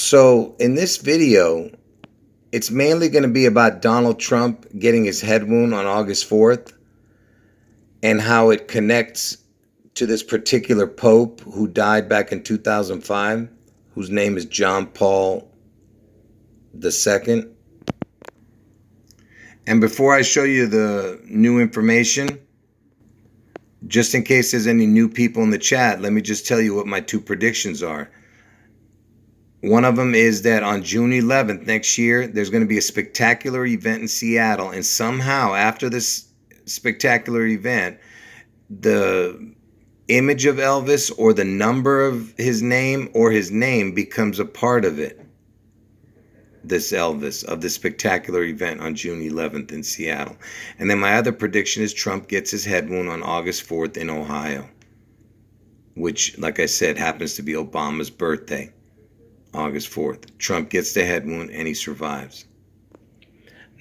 So in this video, it's mainly going to be about Donald Trump getting his head wound on August 4th and how it connects to this particular Pope who died back in 2005, whose name is John Paul II. And before I show you the new information, just in case there's any new people in the chat, let me just tell you what my two predictions are. One of them is that on June 11th next year, there's going to be a spectacular event in Seattle. And somehow after this spectacular event, the image of Elvis or the number of his name or his name becomes a part of it. This Elvis of the spectacular event on June 11th in Seattle. And then my other prediction is Trump gets his head wound on August 4th in Ohio, which, like I said, happens to be Obama's birthday, August 4th. Trump gets the head wound and he survives.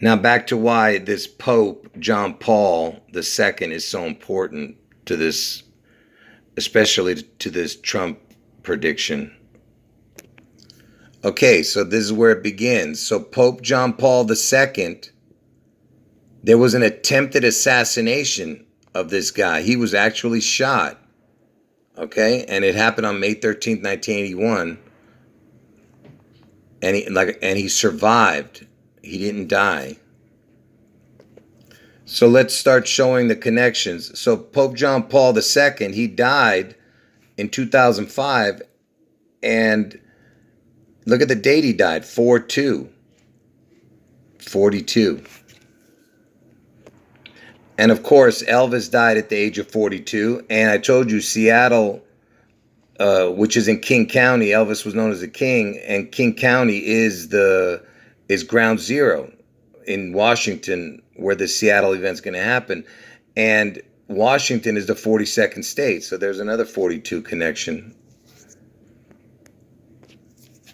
Now back to why this Pope, John Paul II, is so important to this, especially to this Trump prediction. Okay, so this is where it begins. So Pope John Paul II, there was an attempted assassination of this guy. He was actually shot. Okay, and it happened on May 13th, 1981. And he survived. He didn't die. So let's start showing the connections. So Pope John Paul II, he died in 2005, and look at the date he died, 4/2/42. And of course, Elvis died at the age of 42. And I told you Seattle, which is in King County, Elvis was known as the King, and King County is ground zero in Washington, where the Seattle event's going to happen. And Washington is the 42nd state, so there's another 42 connection,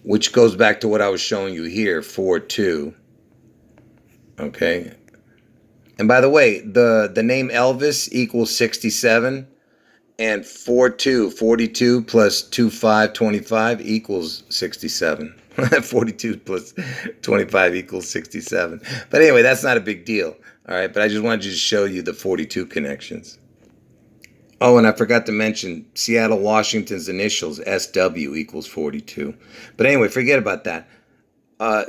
which goes back to what I was showing you here, 4/2. Okay. And by the way, the name Elvis equals 67, and 42 plus 25, 25 equals 67. 42 plus 25 equals 67. But anyway, that's not a big deal. All right, but I just wanted to show you the 42 connections. Oh, and I forgot to mention Seattle, Washington's initials, SW, equals 42. But anyway, forget about that.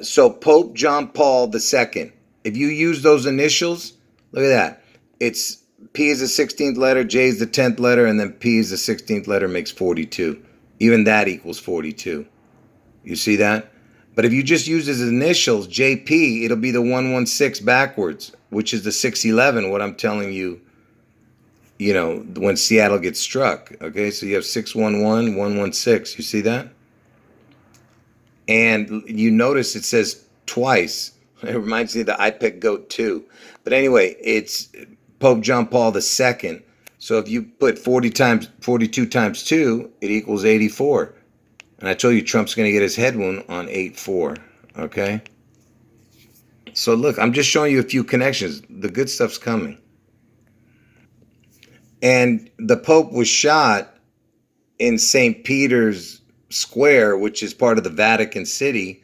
So Pope John Paul II, if you use those initials, look at that. It's P is the 16th letter, J is the 10th letter, and then P is the 16th letter, makes 42. Even that equals 42. You see that? But if you just use his initials, JP, it'll be the 116 backwards, which is the 611, what I'm telling you, you know, when Seattle gets struck. Okay, so you have 611, 116. You see that? And you notice it says twice. It reminds me of the IPEC GOAT 2. But anyway, it's Pope John Paul II. So if you put 42 times 2, it equals 84. And I told you Trump's going to get his head wound on 8/4. Okay? So look, I'm just showing you a few connections. The good stuff's coming. And the Pope was shot in St. Peter's Square, which is part of the Vatican City.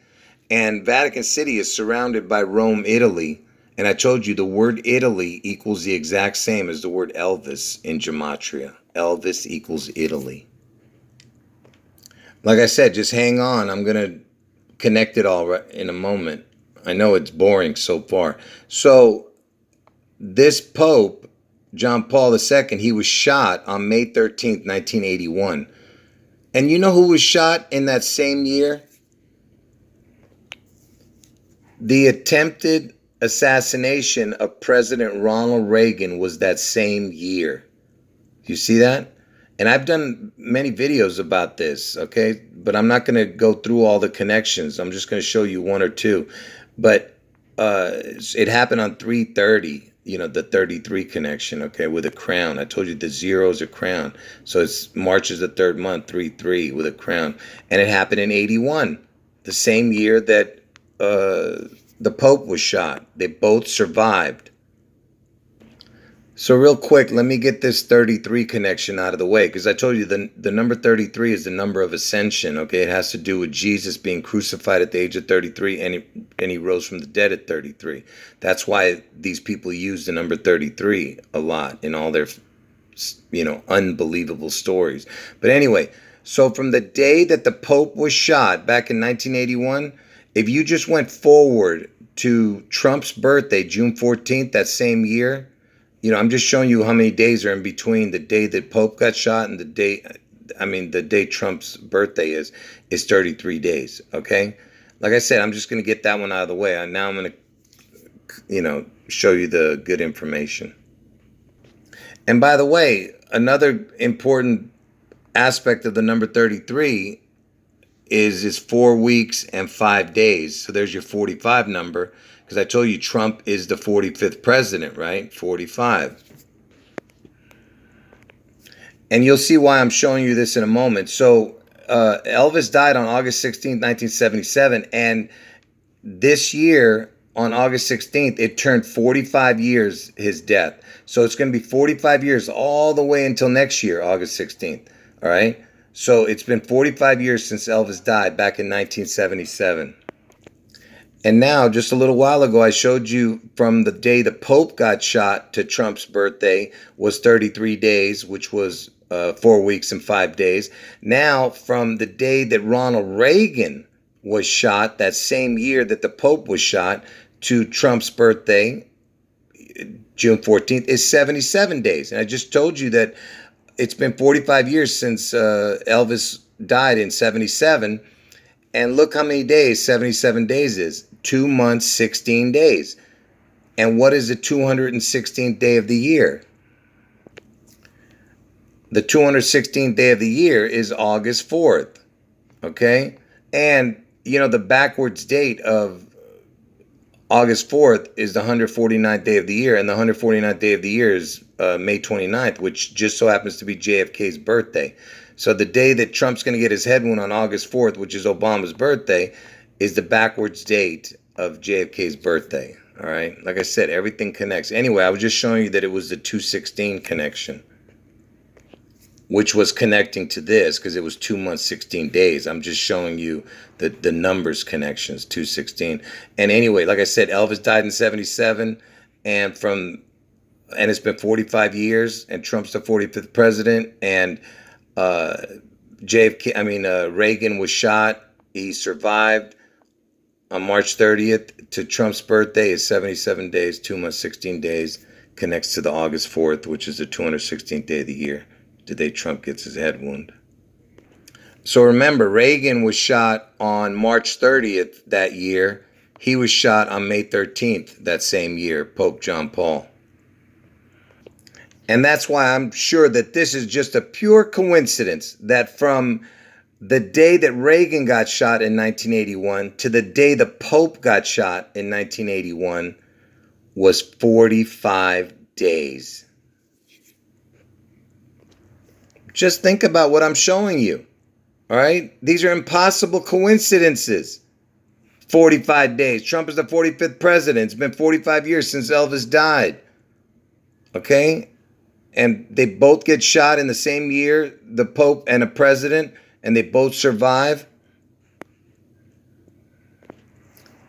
And Vatican City is surrounded by Rome, Italy. And I told you the word Italy equals the exact same as the word Elvis in Gematria. Elvis equals Italy. Like I said, just hang on. I'm going to connect it all in a moment. I know it's boring so far. So this Pope, John Paul II, he was shot on May 13th, 1981. And you know who was shot in that same year? The attempted assassination of President Ronald Reagan was that same year. You see that? And I've done many videos about this, okay? But I'm not going to go through all the connections. I'm just going to show you one or two. But it happened on 3/30, you know, the 33 connection, okay, with a crown. I told you the 0 is a crown. So it's March is the third month, 3/3 with a crown. And it happened in 81, the same year that the Pope was shot. They both survived. So real quick, let me get this 33 connection out of the way, because I told you the number 33 is the number of ascension. Okay, it has to do with Jesus being crucified at the age of 33, and he rose from the dead at 33. That's why these people use the number 33 a lot in all their, unbelievable stories. But anyway, so from the day that the Pope was shot back in 1981, if you just went forward to Trump's birthday, June 14th, that same year, I'm just showing you how many days are in between the day that Pope got shot and the day Trump's birthday is 33 days, okay? Like I said, I'm just going to get that one out of the way. And now I'm going to, show you the good information. And by the way, another important aspect of the number 33 is 4 weeks and 5 days. So there's your 45 number, because I told you Trump is the 45th president, right? 45. And you'll see why I'm showing you this in a moment. So Elvis died on August 16th, 1977. And this year, on August 16th, it turned 45 years, his death. So it's going to be 45 years all the way until next year, August 16th. All right? So it's been 45 years since Elvis died back in 1977. And now, just a little while ago, I showed you from the day the Pope got shot to Trump's birthday was 33 days, which was 4 weeks and 5 days. Now, from the day that Ronald Reagan was shot, that same year that the Pope was shot, to Trump's birthday, June 14th, is 77 days. And I just told you that it's been 45 years since Elvis died in 77. And look how many days 77 days is. 2 months, 16 days. And what is the 216th day of the year? The 216th day of the year is August 4th. Okay? And, the backwards date of August 4th is the 149th day of the year. And the 149th day of the year is May 29th, which just so happens to be JFK's birthday. So the day that Trump's going to get his head wound on August 4th, which is Obama's birthday, is the backwards date of JFK's birthday. All right? Like I said, everything connects. Anyway, I was just showing you that it was the 216 connection, which was connecting to this because it was 2 months, 16 days. I'm just showing you the numbers connections, 216. And anyway, like I said, Elvis died in 77, and it's been 45 years, and Trump's the 45th president, and Reagan was shot. He survived on March 30th to Trump's birthday is 77 days, 2 months, 16 days, connects to the August 4th, which is the 216th day of the year, the day Trump gets his head wound. So remember, Reagan was shot on March 30th that year. He was shot on May 13th that same year, Pope John Paul. And that's why I'm sure that this is just a pure coincidence that from the day that Reagan got shot in 1981 to the day the Pope got shot in 1981 was 45 days. Just think about what I'm showing you. All right? These are impossible coincidences. 45 days. Trump is the 45th president. It's been 45 years since Elvis died. Okay? And they both get shot in the same year, the Pope and a president, and they both survive.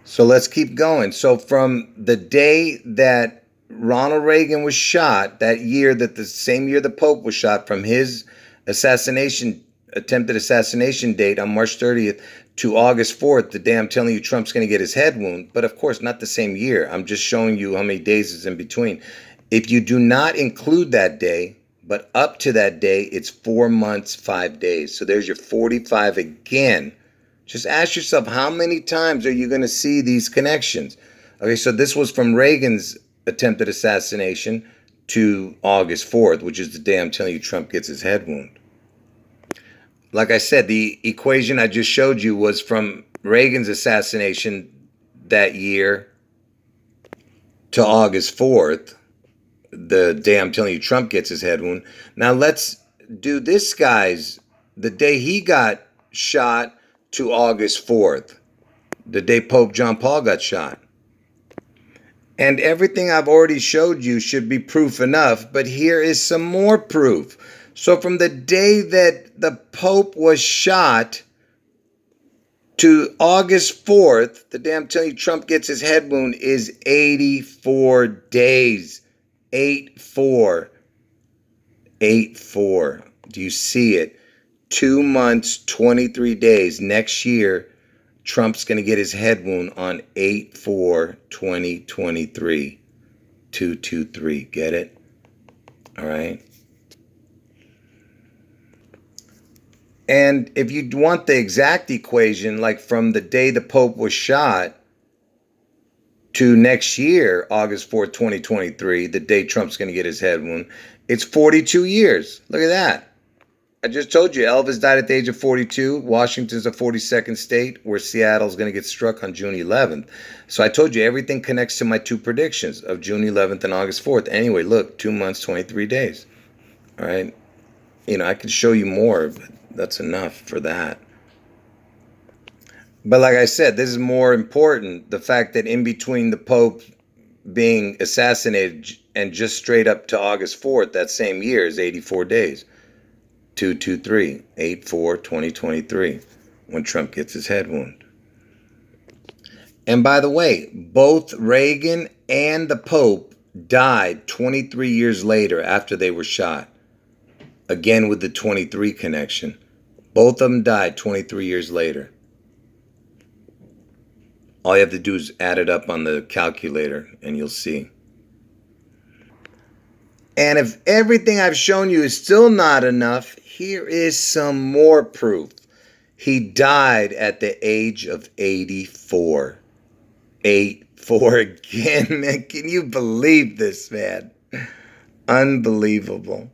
So let's keep going. So from the day that Ronald Reagan was shot, that year, that the same year the Pope was shot, from his attempted assassination date on March 30th to August 4th, the day I'm telling you Trump's going to get his head wound, but of course not the same year. I'm just showing you how many days is in between. If you do not include that day, but up to that day, it's 4 months, 5 days. So there's your 45 again. Just ask yourself, how many times are you going to see these connections? Okay, so this was from Reagan's attempted assassination to August 4th, which is the day I'm telling you Trump gets his head wound. Like I said, the equation I just showed you was from Reagan's assassination that year to August 4th, the day I'm telling you Trump gets his head wound. Now let's do this guy's, the day he got shot to August 4th, the day Pope John Paul got shot. And everything I've already showed you should be proof enough, but here is some more proof. So from the day that the Pope was shot to August 4th, the day I'm telling you Trump gets his head wound, is 84 days. 8-4. 8-4. Do you see it? 2 months, 23 days. Next year, Trump's going to get his head wound on 8-4-2023. 223. Get it? All right. And if you want the exact equation, like from the day the Pope was shot to next year, August 4th, 2023, the day Trump's going to get his head wound, it's 42 years. Look at that. I just told you, Elvis died at the age of 42. Washington's the 42nd state, where Seattle's going to get struck on June 11th. So I told you, everything connects to my two predictions of June 11th and August 4th. Anyway, look, 2 months, 23 days. All right. You know, I could show you more, but that's enough for that. But like I said, this is more important. The fact that in between the Pope being assassinated and just straight up to August 4th, that same year, is 84 days. 223, 8-4-2023, when Trump gets his head wound. And by the way, both Reagan and the Pope died 23 years later after they were shot. Again with the 23 connection. Both of them died 23 years later. All you have to do is add it up on the calculator and you'll see. And if everything I've shown you is still not enough, here is some more proof. He died at the age of 84. 84 again, man. Can you believe this, man? Unbelievable.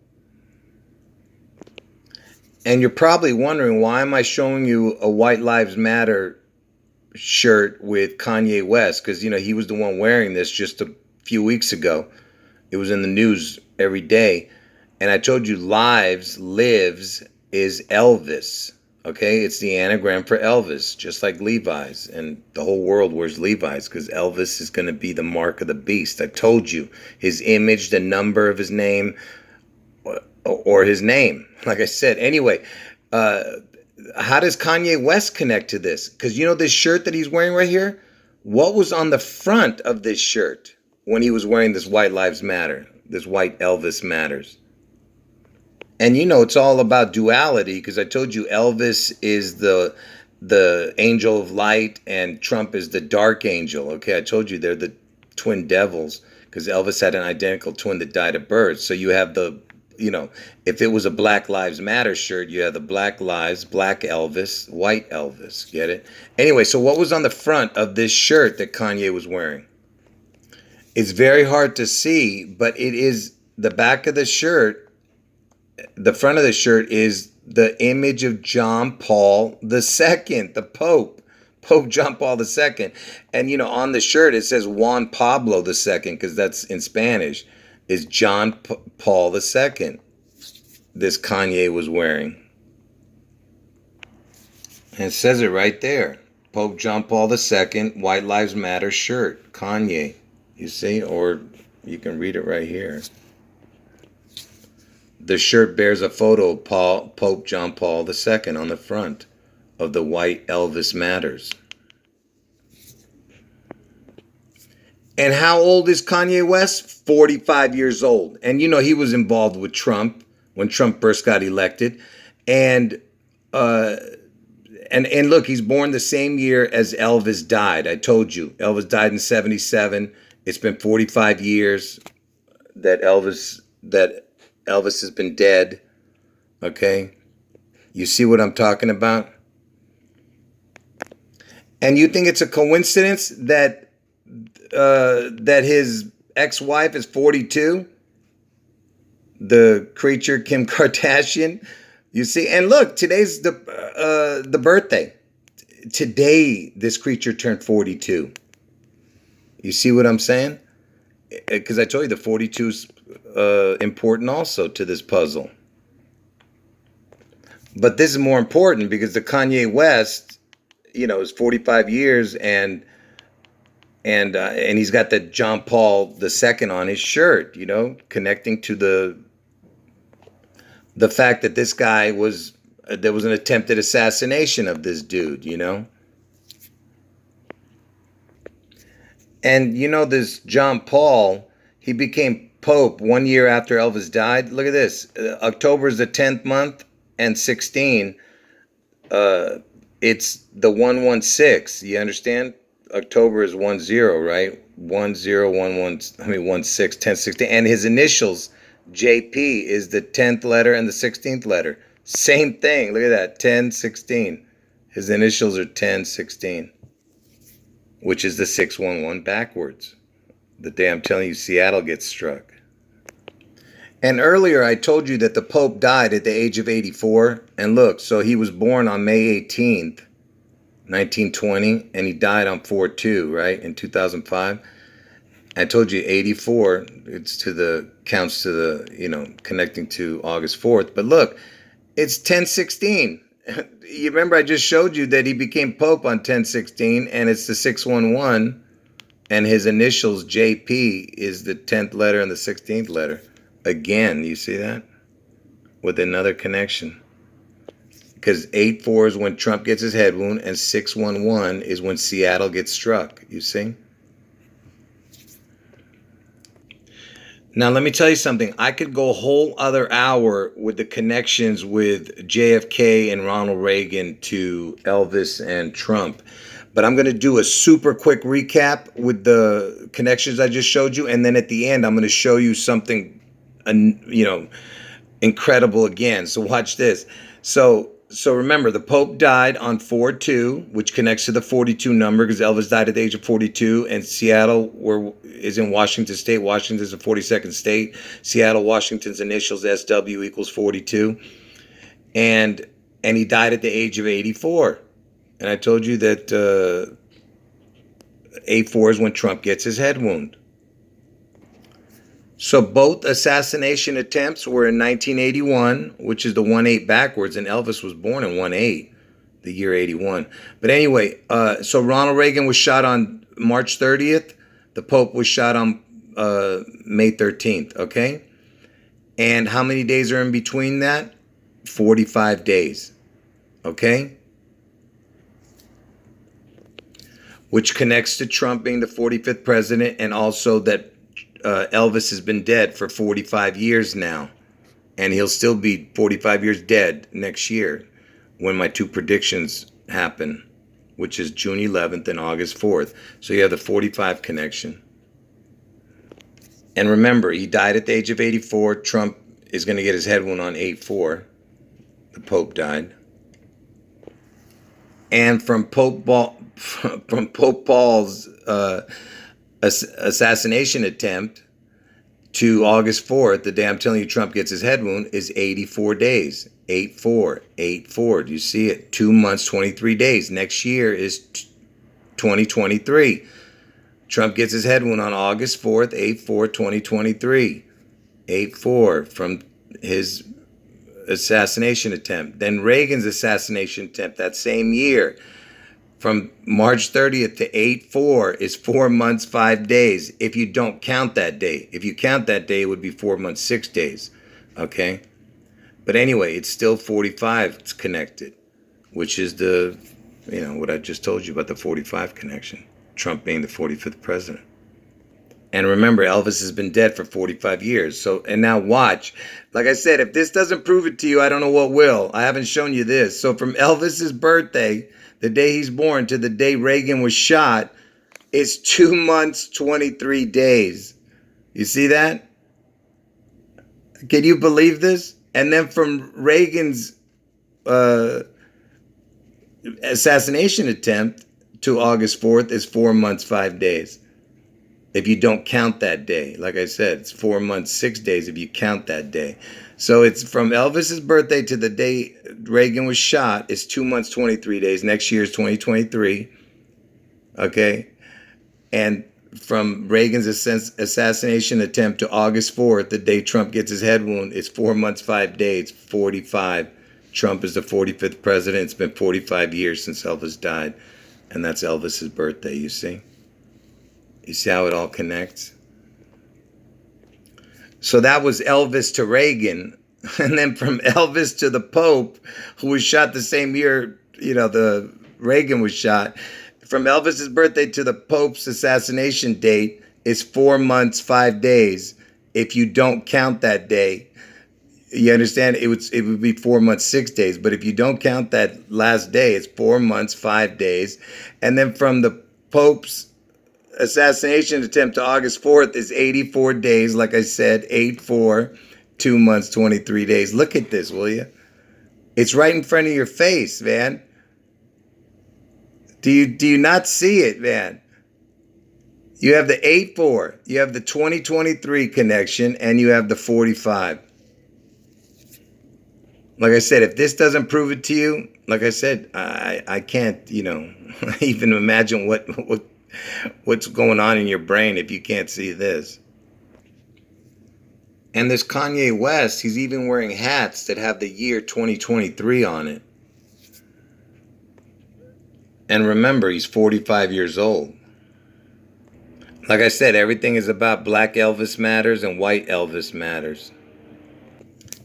And you're probably wondering, why am I showing you a White Lives Matter shirt with Kanye West? Because, you know, he was the one wearing this just a few weeks ago. It was in the news every day. And I told you lives is Elvis. Okay, it's the anagram for Elvis, just like Levi's. And the whole world wears Levi's because Elvis is going to be the mark of the beast. I told you his image, the number of his name, or his name. Like I said, anyway, how does Kanye West connect to this? Because you know this shirt that he's wearing right here? What was on the front of this shirt when he was wearing this White Lives Matter, this White Elvis Matters? And you know it's all about duality, because I told you Elvis is the angel of light and Trump is the dark angel. Okay, I told you they're the twin devils because Elvis had an identical twin that died of birth. So you have the, you know, if it was a Black Lives Matter shirt, you have the Black Lives, Black Elvis, White Elvis. Get it? Anyway, so what was on the front of this shirt that Kanye was wearing? It's very hard to see, but it is the back of the shirt. The front of the shirt is the image of John Paul II, the Pope. Pope John Paul II. And, you know, on the shirt it says Juan Pablo II, because that's in Spanish, is John Paul II. This Kanye was wearing. And it says it right there. Pope John Paul II, White Lives Matter shirt. Kanye. You see? Or you can read it right here. The shirt bears a photo of Pope John Paul II on the front of the White Elvis Matters. And how old is Kanye West? 45 years old. And you know he was involved with Trump when Trump first got elected. And look, he's born the same year as Elvis died. I told you, Elvis died in 1977. It's been 45 years that Elvis has been dead. Okay? You see what I'm talking about? And you think it's a coincidence that his ex-wife is 42? The creature Kim Kardashian? You see? And look, today's the birthday. Today, this creature turned 42. You see what I'm saying? Because I told you the 42 is important also to this puzzle. But this is more important because the Kanye West, you know, is 45 years, and And he's got the John Paul II on his shirt, connecting to the fact that this guy was there was an attempted assassination of this dude. And this John Paul, he became Pope 1 year after Elvis died. Look at this. October is the 10th month, and 16. It's the 116. You understand? October is 10, right? 1011. 16, 10, 16. And his initials, JP, is the 10th letter and the 16th letter. Same thing. Look at that. 10, 16. His initials are 10, 16. Which is the 611 backwards. The day I'm telling you Seattle gets struck. And earlier I told you that the Pope died at the age of 84. And look, so he was born on May 18th, 1920, and he died on 4/2, right, in 2005. I told you 84, it's counts to the, connecting to August 4th. But look, it's 1016. You remember I just showed you that he became Pope on 1016, and it's the 611, and his initials, JP, is the 10th letter and the 16th letter. Again, you see that? With another connection. Because 84 is when Trump gets his head wound, and 611 is when Seattle gets struck. You see? Now, let me tell you something. I could go a whole other hour with the connections with JFK and Ronald Reagan to Elvis and Trump. But I'm going to do a super quick recap with the connections I just showed you. And then at the end, I'm going to show you something, incredible again. So watch this. So remember, the Pope died on 4/2, which connects to the 42 number because Elvis died at the age of 42, and Seattle is in Washington State. Washington is the 42nd state. Seattle, Washington's initials SW equals 42, and he died at the age of 84. And I told you that 84 is when Trump gets his head wound. So both assassination attempts were in 1981, which is the 18 backwards, and Elvis was born in 18, the year 81. But anyway, so Ronald Reagan was shot on March 30th. The Pope was shot on May 13th, okay? And how many days are in between that? 45 days, okay? Which connects to Trump being the 45th president, and also that Elvis has been dead for 45 years now, and he'll still be 45 years dead next year when my two predictions happen, which is June 11th and August 4th. So you have the 45 connection. And remember, he died at the age of 84. Trump is going to get his head wound on 8/4. The Pope died. And from Pope Paul's assassination attempt to August 4th, the day I'm telling you Trump gets his head wound, is 84 days. 8/4, 8/4. Do you see it? 2 months, 23 days. Next year is 2023. Trump gets his head wound on August 4th, 8/4, 2023. 8/4 from his assassination attempt. Then Reagan's assassination attempt that same year, from March 30th to 8/4, is 4 months, 5 days. If you don't count that day. If you count that day, it would be 4 months, 6 days. Okay? But anyway, it's still 45. It's connected, which is the, what I just told you about the 45 connection. Trump being the 45th president. And remember, Elvis has been dead for 45 years. So, and now watch. Like I said, if this doesn't prove it to you, I don't know what will. I haven't shown you this. So from Elvis's birthday, the day he's born, to the day Reagan was shot, is 2 months, 23 days. You see that? Can you believe this? And then from Reagan's assassination attempt to August 4th is 4 months, 5 days. If you don't count that day. Like I said, it's 4 months, 6 days if you count that day. So it's from Elvis's birthday to the day Reagan was shot is 2 months, 23 days. Next year is 2023. Okay? And from Reagan's assassination attempt to August 4th, the day Trump gets his head wound, is 4 months, 5 days, 45. Trump is the 45th president. It's been 45 years since Elvis died. And that's Elvis's birthday, you see? You see how it all connects? So that was Elvis to Reagan. And then from Elvis to the Pope, who was shot the same year, the Reagan was shot. From Elvis's birthday to the Pope's assassination date is 4 months, 5 days. If you don't count that day, you understand? It would be 4 months, 6 days. But if you don't count that last day, it's 4 months, 5 days. And then from the Pope's assassination attempt to August 4th is 84 days. Like I said, 8-4, 2 months, 23 days. Look at this, will you? It's right in front of your face, man. Do you not see it, man? You have the 8-4, you have the 2023 connection, and you have the 45. Like I said, if this doesn't prove it to you, like I said, I can't, even imagine what's going on in your brain if you can't see this. And this Kanye West, he's even wearing hats that have the year 2023 on it. And remember, he's 45 years old. Like I said, everything is about Black Elvis matters and White Elvis matters.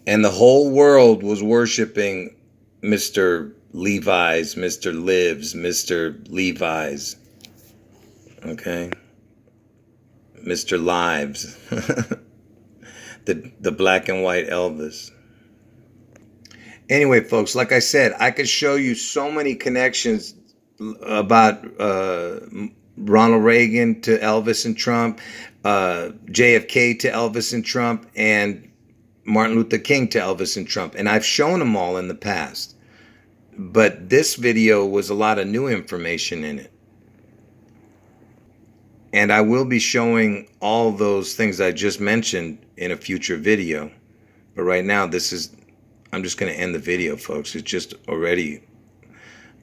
And the whole world was worshiping Mr. Levi's, Mr. Lives, Mr. Levi's. Okay? Mr. Lives. the black and white Elvis. Anyway, folks, like I said, I could show you so many connections about Ronald Reagan to Elvis and Trump, JFK to Elvis and Trump, and Martin Luther King to Elvis and Trump. And I've shown them all in the past. But this video was a lot of new information in it. And I will be showing all those things I just mentioned in a future video. But right now, I'm just going to end the video, folks. It's just already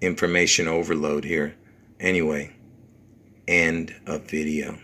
information overload here. Anyway, end of video.